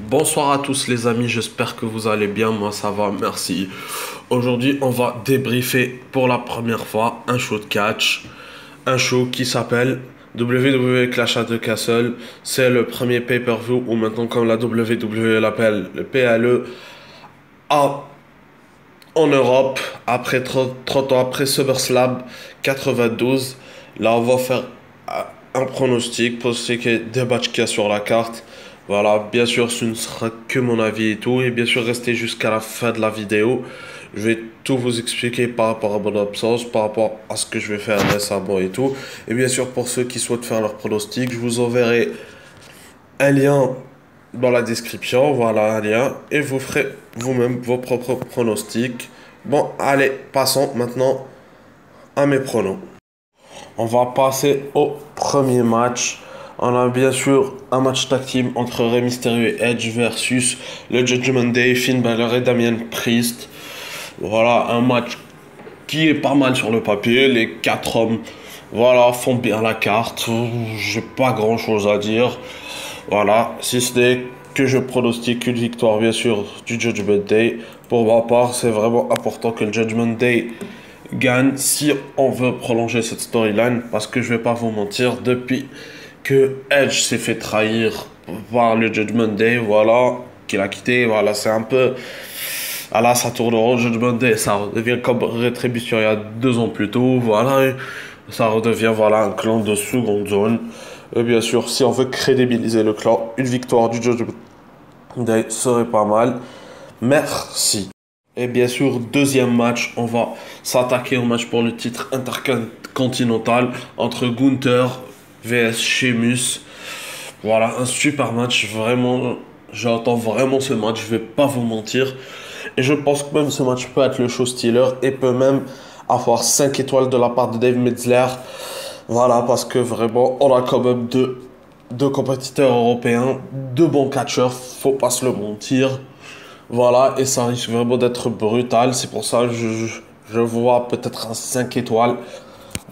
Bonsoir à tous les amis, j'espère que vous allez bien, moi ça va, merci. Aujourd'hui on va débriefer pour la première fois un show de catch, un show qui s'appelle WWE Clash at the Castle. C'est le premier pay-per-view, ou maintenant comme la WWE l'appelle, le PLE, à- en Europe, après 30 ans, après SummerSlam 92. Là on va faire un pronostic pour ce qui est des matchs qu'il y a sur la carte. Voilà, bien sûr, ce ne sera que mon avis et tout. Et bien sûr, restez jusqu'à la fin de la vidéo. Je vais tout vous expliquer par rapport à mon absence, par rapport à ce que je vais faire récemment et tout. Et bien sûr, pour ceux qui souhaitent faire leur pronostic, je vous enverrai un lien dans la description. Voilà, un lien. Et vous ferez vous-même vos propres pronostics. Bon, allez, passons maintenant à mes pronos. On va passer au premier match. On a bien sûr un match tag team entre Rey Mysterio et Edge versus le Judgment Day, Finn Balor et Damian Priest. Voilà, un match qui est pas mal sur le papier. Les quatre hommes, voilà, font bien la carte. J'ai pas grand chose à dire. Voilà, si ce n'est que je pronostique une victoire, bien sûr, du Judgment Day. Pour ma part, c'est vraiment important que le Judgment Day gagne si on veut prolonger cette storyline, parce que je vais pas vous mentir, depuis que Edge s'est fait trahir par le Judgment Day, voilà, qu'il a quitté, voilà, c'est un peu, voilà, ça tourne au Judgment Day, ça redevient comme Rétribution il y a 2 ans plus tôt, voilà, et ça redevient, voilà, un clan de seconde zone. Et bien sûr, si on veut crédibiliser le clan, une victoire du Judgment Day serait pas mal. Merci. Et bien sûr, deuxième match, on va s'attaquer au match pour le titre intercontinental entre Gunther vs Sheamus. Voilà, un super match, vraiment, j'attends vraiment ce match, je vais pas vous mentir. Et je pense que même ce match peut être le show stealer et peut même avoir 5 étoiles de la part de Dave Metzler. Voilà, parce que vraiment, on a quand même deux compétiteurs européens, deux bons catcheurs, faut pas se le mentir. Voilà, et ça risque vraiment d'être brutal. C'est pour ça que je vois peut-être un 5 étoiles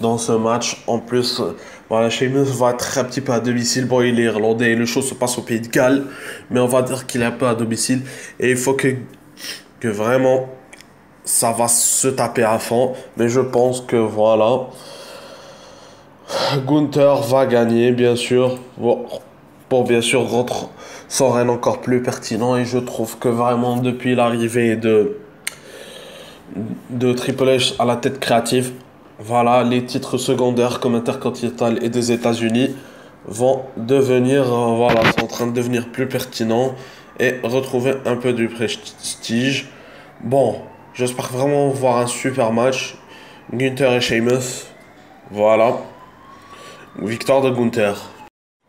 dans ce match. En plus, voilà, Sheamus va être un petit peu à domicile. Bon, il est irlandais et le show se passe au Pays de Galles. Mais on va dire qu'il est un peu à domicile. Et il faut que vraiment ça va se taper à fond. Mais je pense que voilà, Gunther va gagner, bien sûr. Bon, pour bien sûr rendre son règne encore plus pertinent. Et je trouve que vraiment depuis l'arrivée de Triple H à la tête créative, voilà, les titres secondaires comme Intercontinental et des États-Unis vont devenir, voilà, sont en train de devenir plus pertinents et retrouver un peu du prestige. Bon, j'espère vraiment voir un super match. Gunther et Sheamus, voilà, victoire de Gunther.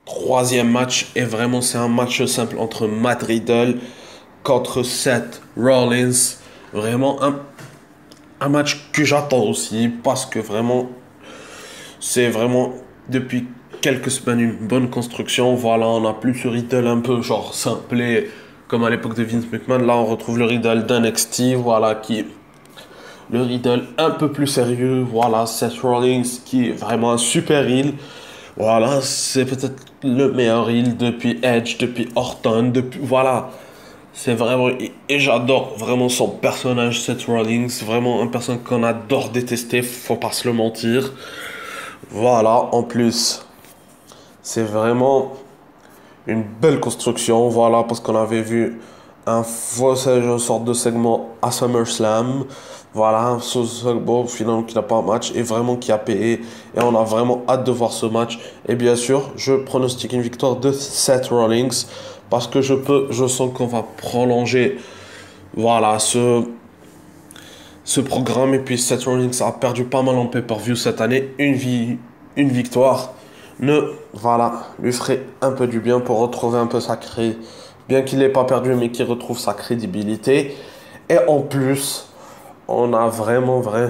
Troisième match, et vraiment c'est un match simple entre Matt Riddle contre Seth Rollins. Vraiment un match que j'attends aussi, parce que vraiment, c'est vraiment depuis quelques semaines une bonne construction. Voilà, on n'a plus ce Riddle un peu genre simplé comme à l'époque de Vince McMahon. Là, on retrouve le Riddle d'NXT, voilà, qui est le Riddle un peu plus sérieux. Voilà, Seth Rollins qui est vraiment un super heel. Voilà, c'est peut-être le meilleur heel depuis Edge, depuis Orton, depuis... Voilà, c'est vraiment... Et j'adore vraiment son personnage, Seth Rollins. Vraiment un personnage qu'on adore détester, faut pas se le mentir. Voilà, en plus, c'est vraiment une belle construction. Voilà, parce qu'on avait vu une sorte de segment à SummerSlam. Voilà, ce segment finalement qui n'a pas un match et vraiment qui a payé. Et on a vraiment hâte de voir ce match. Et bien sûr, je pronostique une victoire de Seth Rollins, parce que je sens qu'on va prolonger, voilà, ce programme. Et puis Seth Rollins a perdu pas mal en pay-per-view cette année. Une victoire voilà, lui ferait un peu du bien pour retrouver un peu sa crédibilité. Bien qu'il n'ait pas perdu, mais qu'il retrouve sa crédibilité. Et en plus, on a vraiment vrai.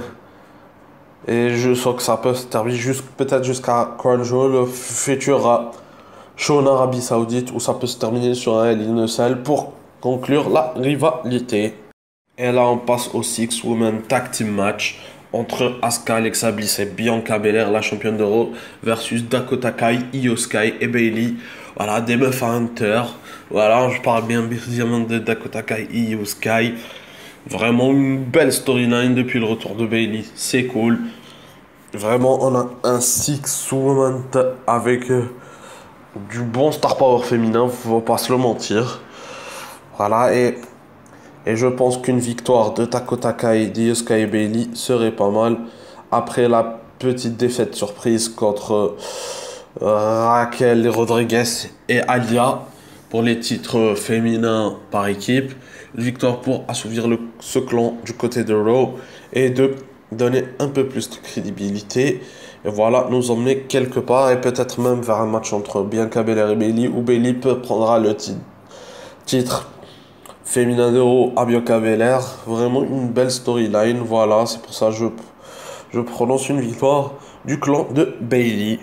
Et je sens que ça peut se terminer peut-être jusqu'à Crown Jewel, le futur show en Arabie Saoudite, où ça peut se terminer sur un Hell in a Cell pour conclure la rivalité. Et là, on passe au Six Women Tag Team Match entre Asuka, Alexa Bliss et Bianca Belair, la championne d'Euro, versus Dakota Kai, Io Sky et Bayley. Voilà, des meufs à Hunter. Voilà, je parle bien évidemment de Dakota Kai et Io Sky. Vraiment une belle storyline depuis le retour de Bailey. C'est cool. Vraiment, on a un six woman avec du bon star power féminin, faut pas se le mentir. Voilà, et je pense qu'une victoire de Dakota Kai, d'Io Sky et Bailey serait pas mal. Après la petite défaite surprise contre Raquel Rodriguez et Alia pour les titres féminins par équipe. Une victoire pour assouvir ce clan du côté de Raw et de donner un peu plus de crédibilité. Et voilà, nous emmener quelque part et peut-être même vers un match entre Bianca Belair et Bayley où Bayley prendra le titre féminin de Raw à Bianca Belair. Vraiment une belle storyline. Voilà, c'est pour ça que je prononce une victoire du clan de Bayley.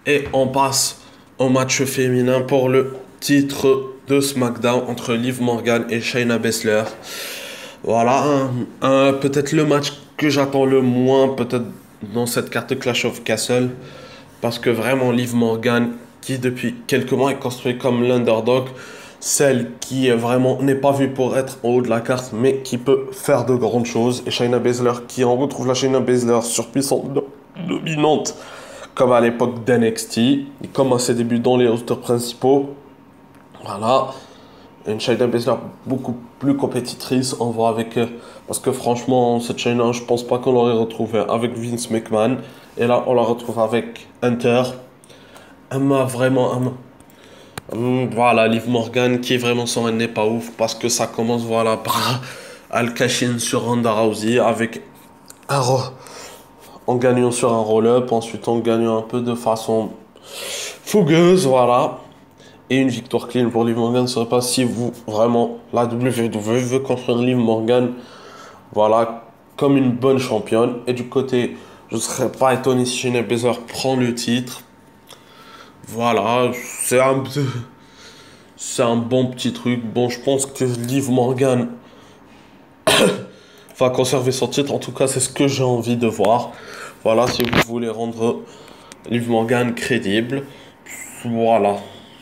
Et on passe au match féminin pour le titre de SmackDown entre Liv Morgan et Shayna Baszler. Voilà, peut-être le match que j'attends le moins, peut-être dans cette carte Clash of Castle. Parce que vraiment, Liv Morgan, qui depuis quelques mois est construite comme l'underdog, celle qui vraiment n'est pas vue pour être en haut de la carte, mais qui peut faire de grandes choses. Et Shayna Baszler, qui on retrouve la Shayna Baszler surpuissante, dominante, comme à l'époque d'NXT, comme à ses débuts dans les rosters principaux. Voilà, une Shayna Baszler beaucoup plus compétitrice, on voit avec... parce que franchement, cette Shayna, je pense pas qu'on l'aurait retrouvée avec Vince McMahon. Et là, on la retrouve avec Hunter. Elle m'a vraiment... voilà, Liv Morgan qui est vraiment son elle n'est pas ouf parce que ça commence voilà par le cash-in sur Ronda Rousey avec en gagnant sur un roll-up, ensuite en gagnant un peu de façon fougueuse, voilà. Et une victoire clean pour Liv Morgan ne serait pas si vous vraiment la WWE veut construire Liv Morgan, voilà, comme une bonne championne. Et du côté, je ne serais pas étonné si Shayna Baszler prend le titre. Voilà, c'est un bon petit truc. Bon, je pense que Liv Morgan va conserver son titre. En tout cas, c'est ce que j'ai envie de voir. Voilà, si vous voulez rendre Liv Morgan crédible. Voilà,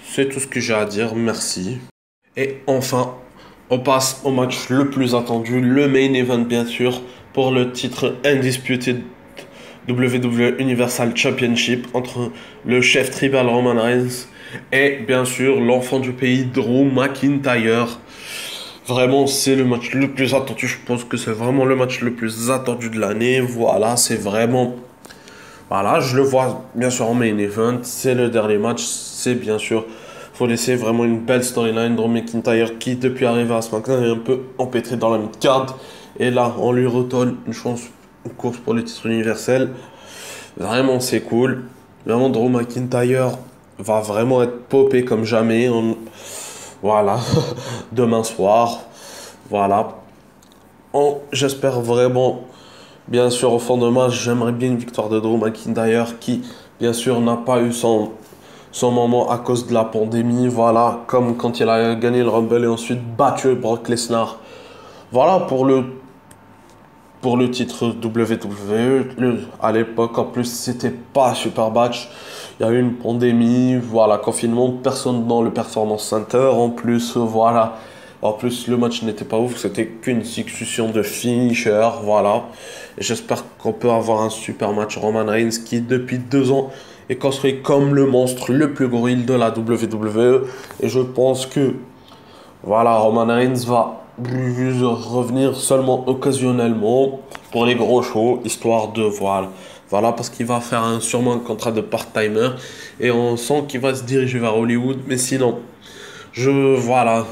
c'est tout ce que j'ai à dire. Merci. Et enfin, on passe au match le plus attendu, le main event bien sûr, pour le titre Undisputed WWE Universal Championship entre le chef tribal Roman Reigns et bien sûr l'enfant du pays Drew McIntyre. Vraiment, c'est le match le plus attendu. Je pense que c'est vraiment le match le plus attendu de l'année. Voilà, c'est vraiment... Voilà, je le vois bien sûr en main event. C'est le dernier match. C'est bien sûr... Faut laisser vraiment une belle storyline. Drew McIntyre qui, depuis arrivé à SmackDown, est un peu empêtré dans la mid-card. Et là, on lui redonne une chance, une course pour le titre universel. Vraiment, c'est cool. Vraiment, Drew McIntyre va vraiment être popé comme jamais. Voilà, demain soir. Voilà. J'espère vraiment, bien sûr, au fond de match, j'aimerais bien une victoire de Drew McIntyre qui, bien sûr, n'a pas eu son moment à cause de la pandémie. Voilà, comme quand il a gagné le Rumble et ensuite battu Brock Lesnar. Voilà pour le titre WWE. À l'époque, en plus, c'était pas un super match. Il y a eu une pandémie, voilà, confinement, personne dans le Performance Center. En plus, voilà. En plus, le match n'était pas ouf, c'était qu'une succession de finishers, voilà. Et j'espère qu'on peut avoir un super match. Roman Reigns, qui depuis 2 ans est construit comme le monstre le plus gorille de la WWE. Et je pense que, voilà, Roman Reigns va revenir seulement occasionnellement pour les gros shows, histoire de, voilà, parce qu'il va faire sûrement un contrat de part-timer. Et on sent qu'il va se diriger vers Hollywood. Mais sinon, voilà.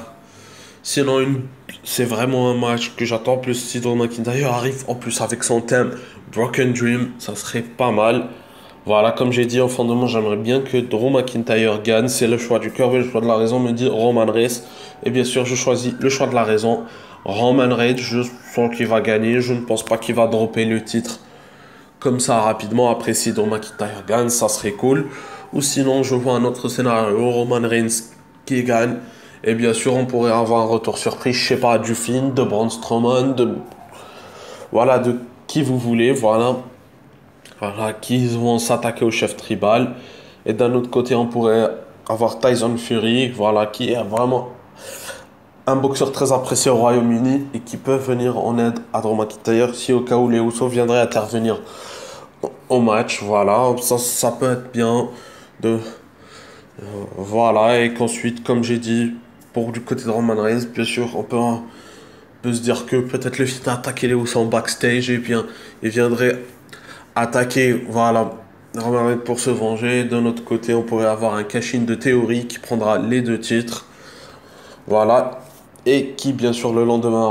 Sinon, c'est vraiment un match que j'attends. Plus si Drew McIntyre arrive en plus avec son thème Broken Dream, ça serait pas mal. Voilà, comme j'ai dit en fin de match, j'aimerais bien que Drew McIntyre gagne. C'est le choix du cœur, mais le choix de la raison me dit Roman Reigns. Et bien sûr, je choisis le choix de la raison. Roman Reigns, je sens qu'il va gagner. Je ne pense pas qu'il va dropper le titre comme ça rapidement. Après, si Drew McIntyre gagne, ça serait cool. Ou sinon, je vois un autre scénario, Roman Reigns qui gagne. Et bien sûr, on pourrait avoir un retour surprise, je sais pas, du Finn, de Braun Strowman, voilà, de qui vous voulez, voilà. Voilà, qui vont s'attaquer au chef tribal. Et d'un autre côté, on pourrait avoir Tyson Fury, voilà, qui est vraiment un boxeur très apprécié au Royaume-Uni et qui peut venir en aide à Drew McIntyre si au cas où les Usos viendraient intervenir au match, voilà, ça peut être bien de voilà, et qu'ensuite, comme j'ai dit, pour du côté de Roman Reigns, bien sûr, peut se dire que peut-être le fit a attaqué les Usos en backstage et bien il viendrait attaquer, voilà, Roman Reigns pour se venger. De notre côté, on pourrait avoir un cash-in de théorie qui prendra les deux titres. Voilà. Et qui, bien sûr, le lendemain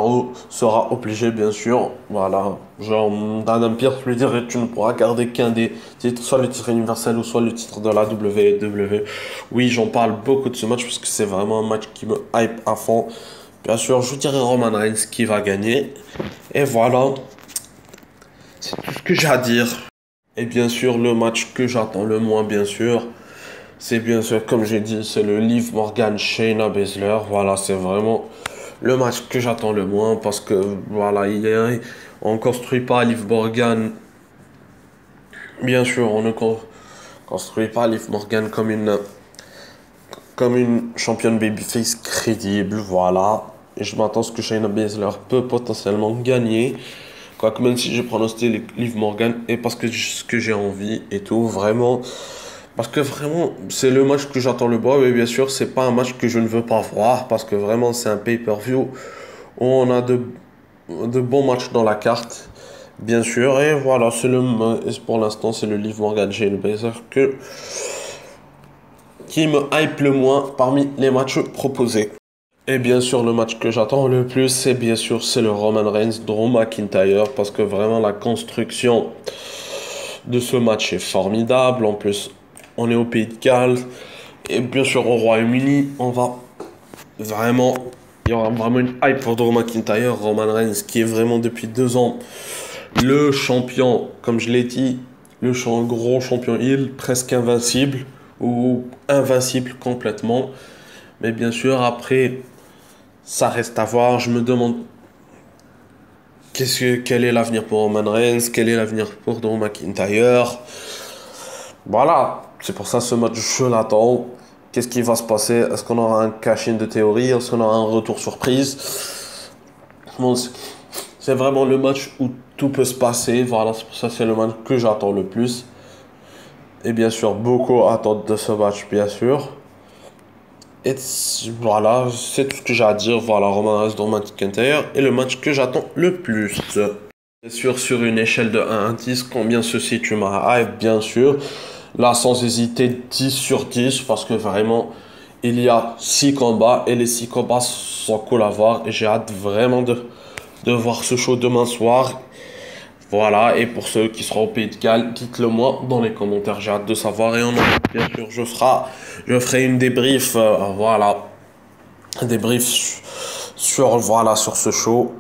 sera obligé, bien sûr. Voilà. Genre, Adam Pearce lui dirait tu ne pourras garder qu'un des titres, soit le titre universel ou soit le titre de la WWE. Oui, j'en parle beaucoup de ce match parce que c'est vraiment un match qui me hype à fond. Bien sûr, je vous dirais Roman Reigns qui va gagner. Et voilà. C'est tout ce que j'ai à dire. Et bien sûr, le match que j'attends le moins, bien sûr, c'est bien sûr, comme j'ai dit, c'est le Liv Morgan Shayna Baszler. Voilà, c'est vraiment le match que j'attends le moins parce que, voilà, on ne construit pas Liv Morgan. Bien sûr, on ne construit pas Liv Morgan comme une championne babyface crédible. Voilà. Et je m'attends à ce que Shayna Baszler peut potentiellement gagner. Quoique même si je pronostique Liv Morgan et parce que ce que j'ai envie et tout, vraiment. Parce que vraiment, c'est le match que j'attends le moins, mais bien sûr, c'est pas un match que je ne veux pas voir, parce que vraiment, c'est un pay-per-view où on a de bons matchs dans la carte, bien sûr. Et voilà, pour l'instant, c'est le Liv Morgan Shayna Baszler qui me hype le moins parmi les matchs proposés. Et bien sûr, le match que j'attends le plus, c'est le Roman Reigns Drew McIntyre, parce que vraiment la construction de ce match est formidable. En plus, on est au Pays de Galles et bien sûr au Royaume-Uni, vraiment, il y aura vraiment une hype pour Drew McIntyre, Roman Reigns, qui est vraiment depuis 2 ans le champion, comme je l'ai dit, gros champion heel, presque invincible ou invincible complètement. Mais bien sûr, après, ça reste à voir. Je me demande quel est l'avenir pour Roman Reigns, quel est l'avenir pour Drew McIntyre. Voilà, c'est pour ça ce match, je l'attends. Qu'est-ce qui va se passer? Est-ce qu'on aura un cash-in de théorie? Est-ce qu'on aura un retour surprise? Bon, c'est vraiment le match où tout peut se passer. Voilà, c'est pour ça que c'est le match que j'attends le plus. Et bien sûr, beaucoup attendent de ce match, bien sûr. Et voilà, c'est tout ce que j'ai à dire. Voilà, Roman Reigns, Drew McIntyre est le match que j'attends le plus. Bien sûr, sur une échelle de 1 à 10, combien se situe ma hype? Bien sûr, là, sans hésiter, 10 sur 10, parce que vraiment, il y a 6 combats, et les 6 combats sont cool à voir, et j'ai hâte vraiment de voir ce show demain soir. Voilà, et pour ceux qui seront au Pays de Galles, dites-le moi dans les commentaires, j'ai hâte de savoir, et bien sûr, je ferai une débrief, voilà, un débrief sur ce show,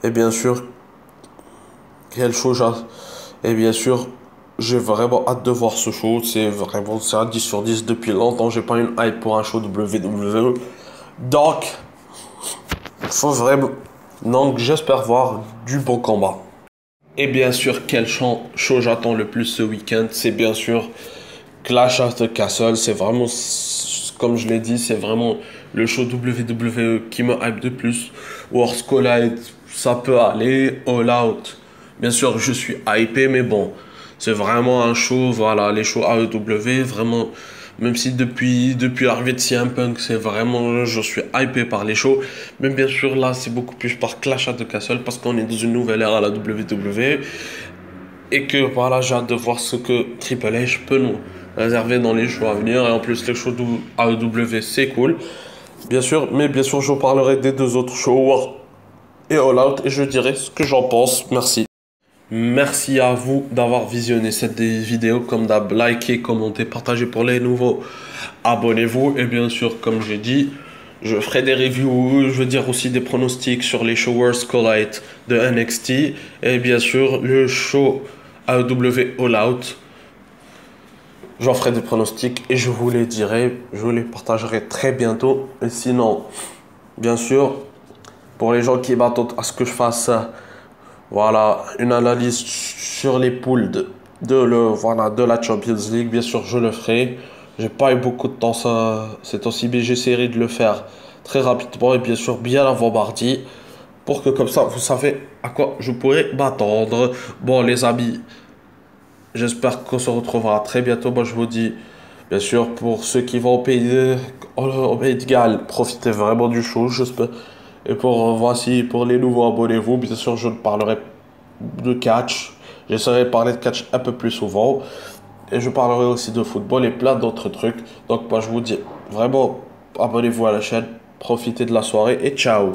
et bien sûr, quel show et bien sûr, j'ai vraiment hâte de voir ce show. C'est un 10 sur 10 depuis longtemps. J'ai pas une hype pour un show WWE. Donc, faut vraiment. Donc, j'espère voir du bon combat. Et bien sûr, quel show j'attends le plus ce week-end? C'est bien sûr Clash at the Castle. C'est vraiment, comme je l'ai dit, c'est vraiment le show WWE qui me hype de plus. Worlds Collide, ça peut aller. All Out. Bien sûr, je suis hypé, mais bon, c'est vraiment un show, voilà, les shows AEW, vraiment, même si depuis l'arrivée de CM Punk, c'est vraiment, je suis hypé par les shows, mais bien sûr, là, c'est beaucoup plus par Clash at the Castle, parce qu'on est dans une nouvelle ère à la WWE, et que, voilà, j'ai hâte de voir ce que Triple H peut nous réserver dans les shows à venir, et en plus, les shows AEW, c'est cool, bien sûr, mais bien sûr, je vous parlerai des 2 autres shows, War et All Out, et je dirai ce que j'en pense, merci. Merci à vous d'avoir visionné cette vidéo. Comme d'hab, likez, commentez, partagez pour les nouveaux. Abonnez-vous. Et bien sûr, comme j'ai dit, je ferai des reviews, je veux dire aussi des pronostics sur les shows Worlds Collide de NXT. Et bien sûr, le show AEW All Out. J'en ferai des pronostics et je vous les dirai, je vous les partagerai très bientôt. Et sinon, bien sûr, pour les gens qui m'attendent à ce que je fasse... Voilà, une analyse sur les poules de la Champions League. Bien sûr, je le ferai. J'ai pas eu beaucoup de temps ces temps-ci, mais j'essaierai de le faire très rapidement et bien sûr bien avant mardi pour que comme ça vous savez à quoi je pourrais m'attendre. Bon les amis, j'espère qu'on se retrouvera très bientôt. Moi je vous dis, bien sûr pour ceux qui vont au Pays de Galles, profitez vraiment du show, j'espère. Et voici pour les nouveaux, abonnez-vous. Bien sûr je parlerai de catch. J'essaierai de parler de catch un peu plus souvent. Et je parlerai aussi de football et plein d'autres trucs. Donc moi je vous dis vraiment, abonnez-vous à la chaîne, profitez de la soirée et ciao.